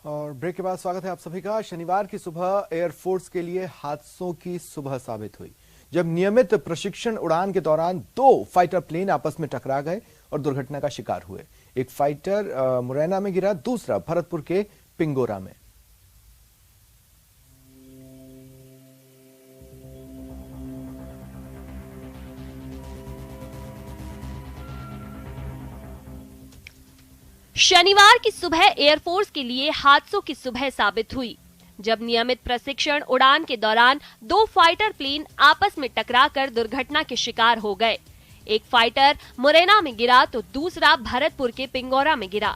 और ब्रेक के बाद स्वागत है आप सभी का। शनिवार की सुबह एयरफोर्स के लिए हादसों की सुबह साबित हुई, जब नियमित प्रशिक्षण उड़ान के दौरान दो फाइटर प्लेन आपस में टकरा गए और दुर्घटना का शिकार हुए। एक फाइटर मुरैना में गिरा, दूसरा भरतपुर के पिंगोरा में। शनिवार की सुबह एयरफोर्स के लिए हादसों की सुबह साबित हुई, जब नियमित प्रशिक्षण उड़ान के दौरान दो फाइटर प्लेन आपस में टकराकर दुर्घटना के शिकार हो गए। एक फाइटर मुरैना में गिरा तो दूसरा भरतपुर के पिंगोरा में गिरा।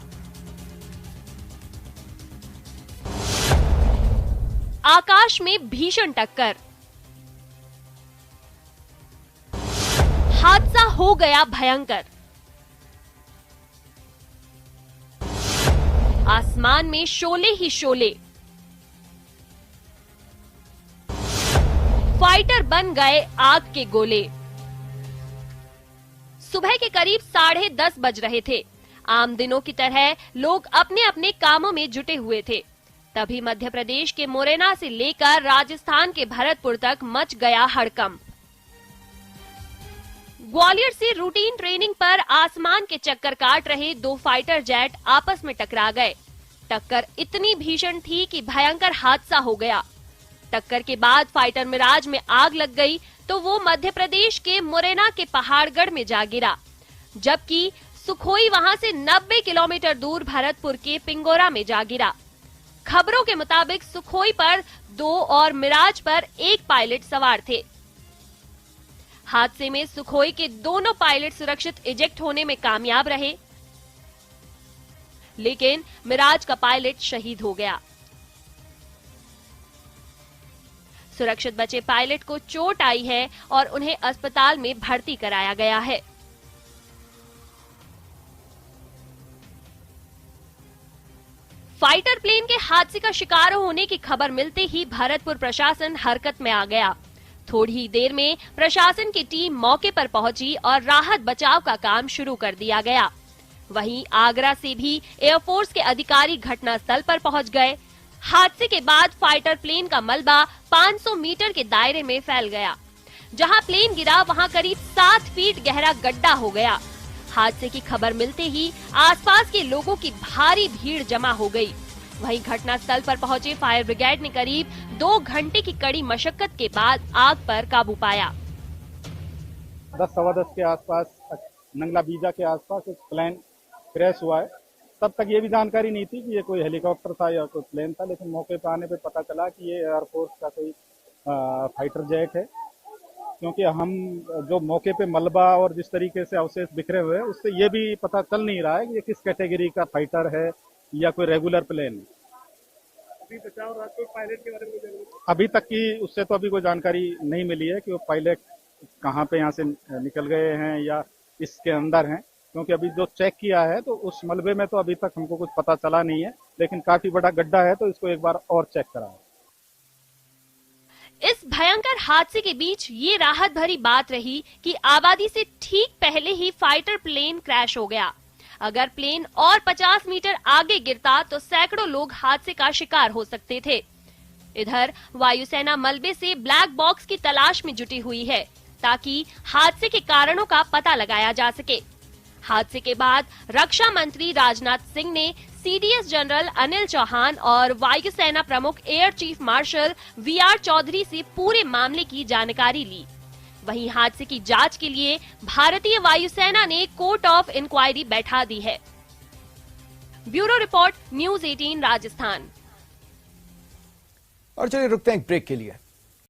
आकाश में भीषण टक्कर, हादसा हो गया भयंकर। आसमान में शोले ही शोले, फाइटर बन गए आग के गोले। सुबह के करीब 10:30 बज रहे थे। आम दिनों की तरह लोग अपने अपने कामों में जुटे हुए थे। तभी मध्य प्रदेश के मुरैना से लेकर राजस्थान के भरतपुर तक मच गया हड़कंप। ग्वालियर से रूटीन ट्रेनिंग पर आसमान के चक्कर काट रहे दो फाइटर जेट आपस में टकरा गए। टक्कर इतनी भीषण थी कि भयंकर हादसा हो गया। टक्कर के बाद फाइटर मिराज में आग लग गई तो वो मध्य प्रदेश के मुरैना के पहाड़गढ़ में जा गिरा, जबकि सुखोई वहां से 90 किलोमीटर दूर भरतपुर के पिंगोरा में जा गिरा। खबरों के मुताबिक सुखोई पर 2 और मिराज पर 1 पायलट सवार थे। हादसे में सुखोई के दोनों पायलट सुरक्षित इजेक्ट होने में कामयाब रहे, लेकिन मिराज का पायलट शहीद हो गया। सुरक्षित बचे पायलट को चोट आई है और उन्हें अस्पताल में भर्ती कराया गया है। फाइटर प्लेन के हादसे का शिकार होने की खबर मिलते ही भरतपुर प्रशासन हरकत में आ गया। थोड़ी ही देर में प्रशासन की टीम मौके पर पहुंची और राहत बचाव का काम शुरू कर दिया गया। वहीं आगरा से भी एयरफोर्स के अधिकारी घटनास्थल पर पहुंच गए। हादसे के बाद फाइटर प्लेन का मलबा 500 मीटर के दायरे में फैल गया। जहां प्लेन गिरा वहां करीब 7 फीट गहरा गड्ढा हो गया। हादसे की खबर मिलते ही आसपास के लोगों की भारी भीड़ जमा हो गई। वहीं घटनास्थल पर पहुंचे फायर ब्रिगेड ने करीब 2 घंटे की कड़ी मशक्कत के बाद आग पर काबू पाया। 10-10:15 के आसपास नंगला बीजा के आसपास एक प्लेन क्रैश हुआ है। तब तक ये भी जानकारी नहीं थी कि ये कोई हेलीकॉप्टर था या कोई प्लेन था, लेकिन मौके पर आने पे पता चला कि ये एयरफोर्स का कोई फाइटर जेट है। क्योंकि हम जो मौके पे मलबा और जिस तरीके से अवशेष बिखरे हुए हैं, उससे ये भी पता चल नहीं रहा है कि ये किस कैटेगरी का फाइटर है या कोई रेगुलर प्लेन है। अभी बचाव रास्ते पायलट के बारे में अभी तक की उससे तो अभी कोई जानकारी नहीं मिली है कि वो पायलट कहाँ पे यहाँ से निकल गए हैं या इसके अंदर हैं, क्योंकि अभी जो चेक किया है तो उस मलबे में तो अभी तक हमको कुछ पता चला नहीं है, लेकिन काफी बड़ा गड्ढा है तो इसको एक बार और चेक कराएं। इस भयंकर हादसे के बीच ये राहत भरी बात रही कि आबादी से ठीक पहले ही फाइटर प्लेन क्रैश हो गया। अगर प्लेन और 50 मीटर आगे गिरता तो सैकड़ों लोग हादसे का शिकार हो सकते थे। इधर वायुसेना मलबे से ब्लैक बॉक्स की तलाश में जुटी हुई है, ताकि हादसे के कारणों का पता लगाया जा सके। हादसे के बाद रक्षा मंत्री राजनाथ सिंह ने सीडीएस जनरल अनिल चौहान और वायुसेना प्रमुख air chief marshal VR Chaudhary से पूरे मामले की जानकारी ली। वहीं हादसे की जांच के लिए भारतीय वायुसेना ने कोर्ट ऑफ इंक्वायरी बैठा दी है। Bureau report, news 18 Rajasthan. और चलिए रुकते हैं एक ब्रेक के लिए।